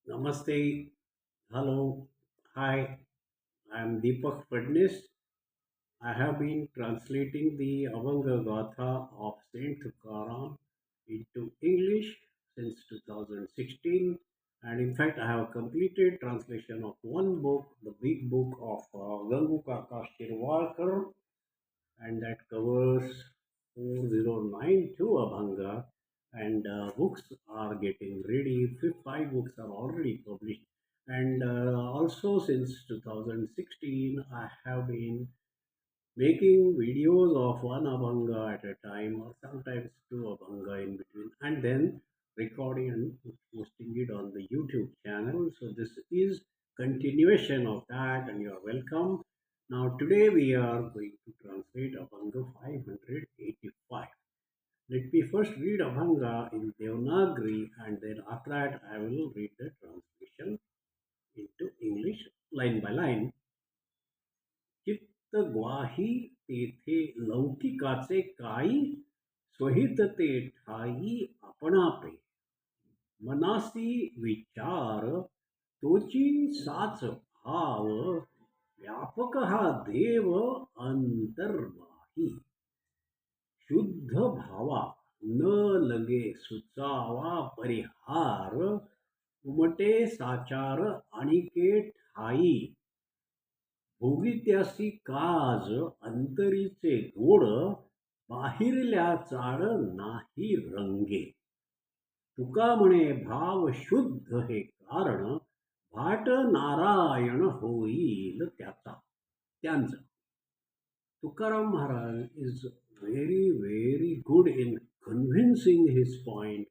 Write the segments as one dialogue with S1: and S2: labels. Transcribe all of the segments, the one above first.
S1: Namaste. Hello. Hi. I'm Deepak Fadnis. I have been translating the Abhang Gatha of Saint Tukaram into English since 2016. And in fact, I have completed translation of one book, the big book of Gangu Kaka Shirvalkar, and that covers 4092 Abhanga. And books are getting ready. Five books are already published. And also, since 2016, I have been making videos of one Abhanga at a time, or sometimes two Abhanga in between, and then recording and posting it on the YouTube channel. So this is continuation of that, and you are welcome. Now today we are going to translate Abhanga 585. Let me first read Abhanga in Devanagari, and then after that I will read the translation into English line by line. चित्त ग्वाही तेथे लौकिकाचे काही स्वहित ते ठाई आपणापे मनासी विचार तोची साच भाव व्यापक हा देव अंतर्वाही शुद्ध भावा न लगे सुचावा परिहार उमटे साचार आणिके ठाई भोगित्यासी काज अंतरीचे गोड बाहिरल्या चाळ नाही रंगे तुका म्हणे भाव शुद्ध हे कारण भाट नारायण होईल त्याचा त्यांचं Tukaram Maharaj is very, very good in convincing his point.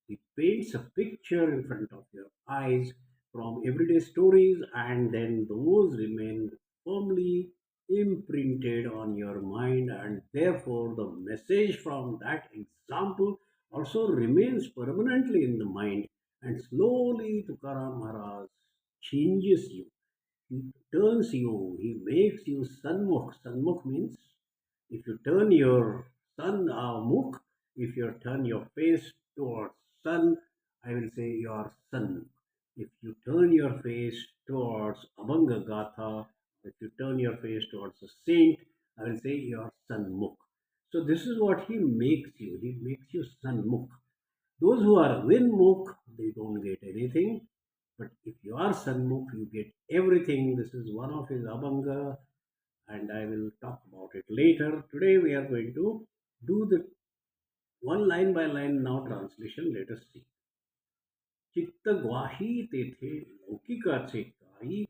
S1: He paints a picture in front of your eyes from everyday stories, and then those remain firmly imprinted on your mind, and therefore the message from that example also remains permanently in the mind. And slowly Tukaram Maharaj changes you. He turns you, he makes you sanmukh. Sanmukh means if you turn your mukh, if you turn your face towards sun, I will say you are sanmukh. If you turn your face towards Abhanga Gatha, if you turn your face towards a saint, I will say you are sanmukh. So this is what he makes you. He makes you sanmukh. Those who are Vinmukh, they don't get anything. But if you are Sanmukh, you get everything. This is one of his Abhanga, and I will talk about it later. Today we are going to do the one line by line now translation. Let us see. चित्त ग्वाही तेथे लौकिकाचे काही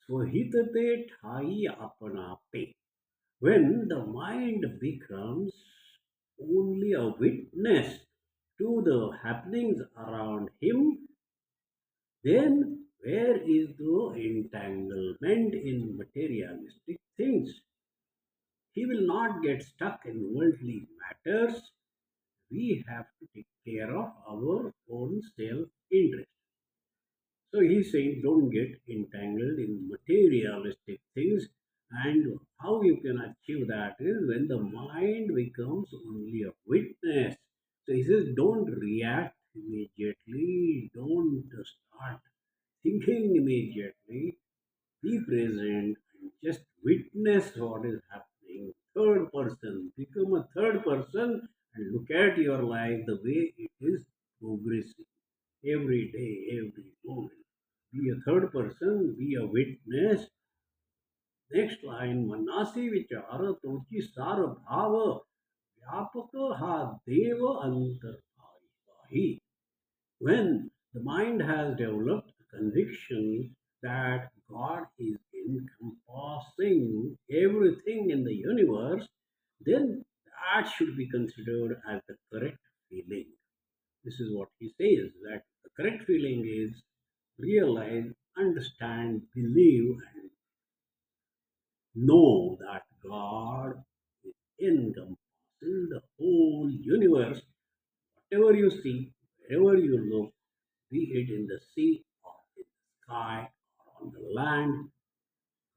S1: स्वहित ते ठाई आपणापे. When the mind becomes only a witness to the happenings around him, then where is the entanglement in materialistic things? He will not get stuck in worldly matters. We have to take care of our own self interest. So he's saying don't get entangled in materialistic things. And how you can achieve that is when the mind becomes only a witness. So he says don't react immediately, don't start thinking immediately, be present and just witness what is happening. Third person, become a third person and look at your life the way it is progressing every day, every moment. Be a third person, be a witness. Next line, मनसी विचार तोची सार भाव व्यापक हा देव अंतर्भावी. When the mind has developed a conviction that God is encompassing everything in the universe, then that should be considered as the correct feeling. This is what he says, that the correct feeling is realize, understand, believe, and know that God is encompassing the whole universe. Whatever you see, wherever you look, be it in the sea or in the sky or on the land,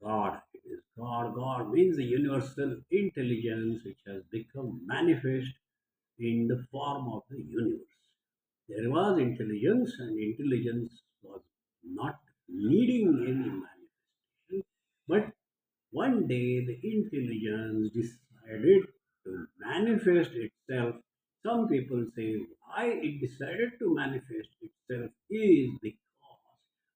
S1: God, it is God. God means the universal intelligence which has become manifest in the form of the universe. There was intelligence, and intelligence was not needing any manifestation. But one day the intelligence decided to manifest itself. Some people say why it decided to manifest itself is because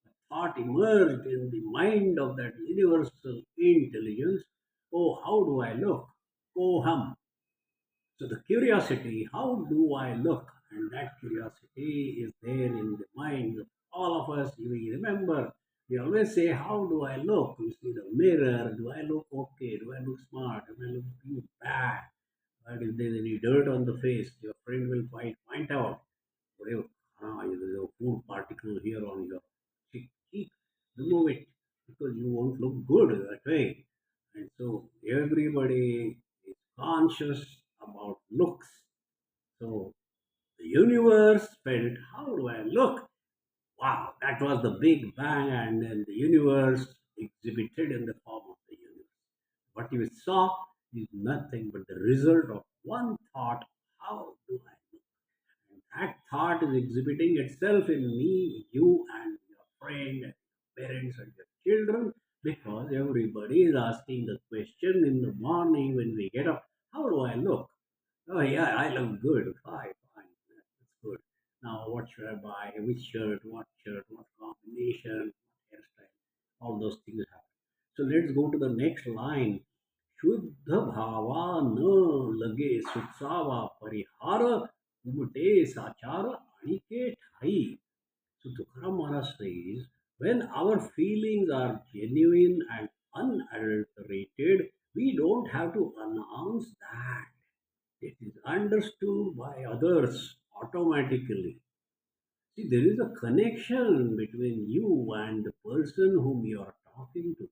S1: a thought emerged in the mind of that universal intelligence. Oh, how do I look? Oh, hum. So the curiosity, how do I look? And that curiosity is there in the minds of all of us. We remember, we always say, how do I look? You see the mirror, do I look okay? Do I look smart? Do I look bad? But if there's any dirt on the face, your friend will point out, whatever, there's a food particle here on your cheek, remove it because you won't look good that way. And so everybody is conscious about looks. So the universe felt, how do I look? Wow, that was the big bang, and then the universe exhibited in the form of the universe. What you saw is nothing but the result of one thought, how do I look? And that thought is exhibiting itself in me, you, and your friend, and your parents, and your children, because everybody is asking the question in the morning when we get up, how do I look? Oh yeah, I look good. Fine, fine. That's good. Now what should I buy? Which shirt, what combination, what hairstyle? All those things happen. So let's go to the next line. शुद्ध भावा न लगे सुचावा परिहार उमटे साचार आणिके ठाई. So Tukaram Maharaj says, when our feelings are genuine and unadulterated, we don't have to announce that. It is understood by others automatically. See, there is a connection between you and the person whom you are talking to.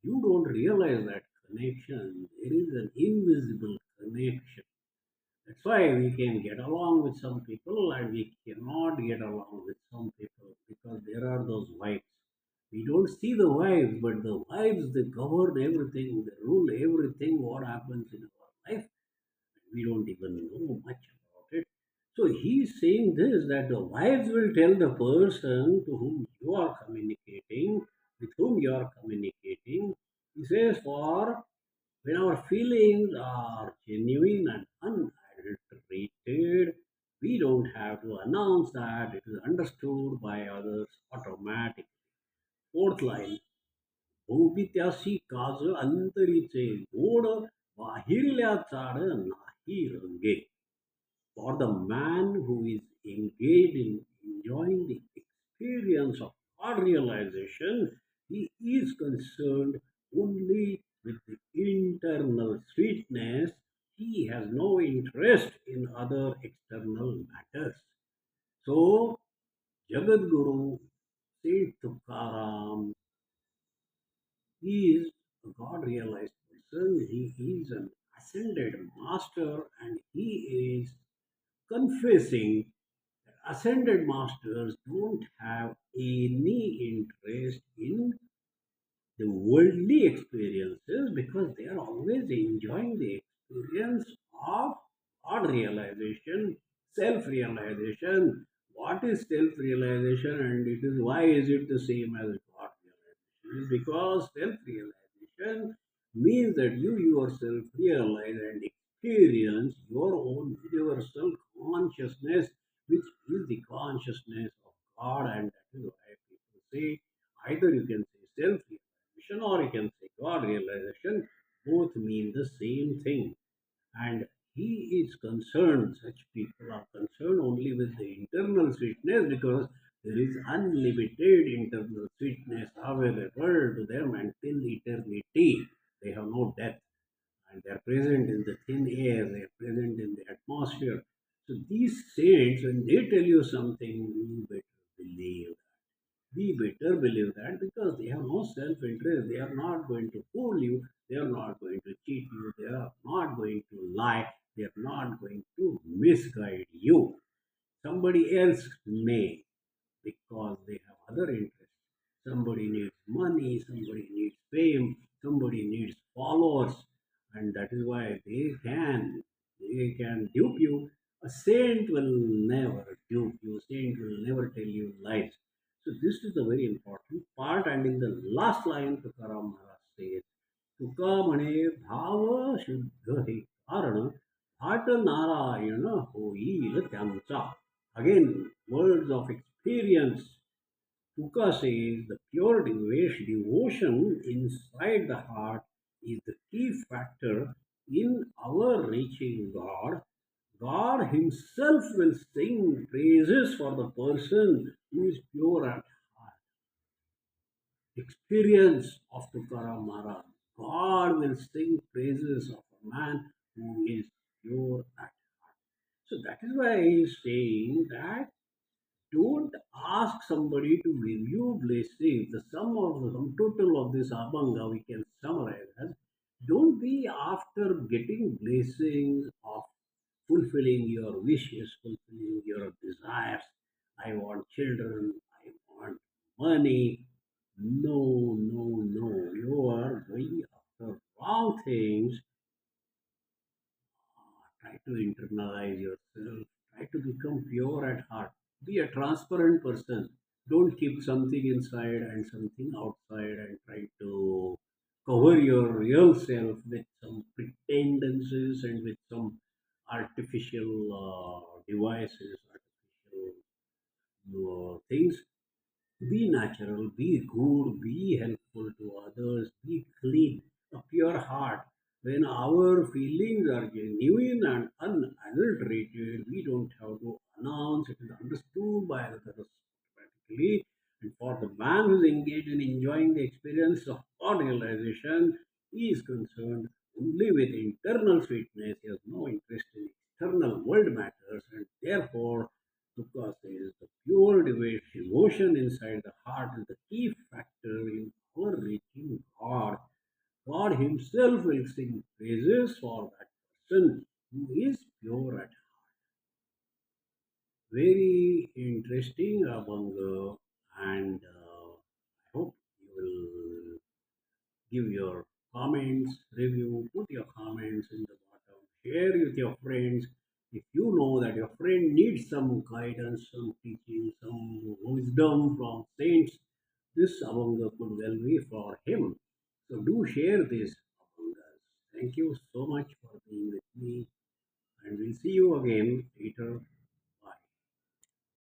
S1: You don't realize that connection. There is an invisible connection. That's why we can get along with some people and we cannot get along with some people because there are those vibes. We don't see the vibes, but the vibes they govern everything, they rule everything what happens in our life. We don't even know much about it. So he's saying this that the wives will tell the person to whom you are communicating, with whom you are communicating. He says, for when our feelings are genuine and unadulterated, we don't have to announce that it is understood by others automatically. Fourth line, भोपित्यासी काज अंतरीचे गोड बाहिरल्या चाड नाही रंगे. For the man who is engaged in enjoying the experience of God realization, he is concerned only with the internal sweetness. He has no interest in other external matters. So, Jagat Guru, Saint Tukaram, he is a God realized person. He is an ascended master and he is confessing that ascended masters don't have any interest in the worldly experiences because they are always enjoying the experience of God realization, self realization. What is self realization and it is why is it the same as God realization? It is because self realization means that you yourself realize and experience your own universal consciousness, which is the consciousness of God, and that is why people say either you can say self realization or you can say God realization, both mean the same thing. And he is concerned, such people are concerned only with the internal sweetness because there is unlimited internal sweetness available to them until eternity. They have no death and they are present in the thin air, they are present in the atmosphere. So these saints, when they tell you something, you better believe. We better believe that because they have no self interest. They are not going to fool you. They are not going to cheat you. They are not going to lie. They are not going to misguide you. Somebody else may because they have other interests. Somebody needs money, somebody needs fame, somebody needs followers, and that is why they can dupe you. A saint will never dupe you. Saint will never tell you lies. So this is a very important part, and in the last line, Tukaram Maharaj says, तुका म्हणे भाव शुद्ध हे कारण भाट नारायण होईल त्यांचा. Again, words of experience. Tuka says the pure devotion inside the heart is the key factor in our reaching God. God Himself will sing praises for the person who is pure at heart. Experience of Tukaram Maharaj. God will sing praises of a man who is pure at heart. So that is why he is saying that don't ask somebody to give you blessings. The sum total of this Abhanga we can summarize as, don't be after getting blessings of fulfilling your wishes, fulfilling your desires. I want children, I want money. No, no, no. You are going after wrong things. Try to internalize yourself. Try to become pure at heart. Be a transparent person. Don't keep something inside and something outside and try to cover your real self with some pretendences and with some artificial devices, artificial things. Be natural, be good, be helpful to others, be clean, a pure heart. When our feelings are genuine and unadulterated, we don't have to announce, it is understood by others automatically. And for the man who is engaged in enjoying the experience of God realization, he is concerned only with internal sweetness. He has no interest in external world matters, and therefore Tuka says the pure devotion inside the heart is the key factor in our reaching God. God Himself will sing praises for that person who is pure at heart. Very interesting, Abhanga, and I hope you will give your comments, review, put your comments in the bottom, share with your friends. If you know that your friend needs some guidance, some teaching, some wisdom from saints, this Avanga could well be for him. So do share this Avangas. Thank you so much for being with me, and we'll see you again later.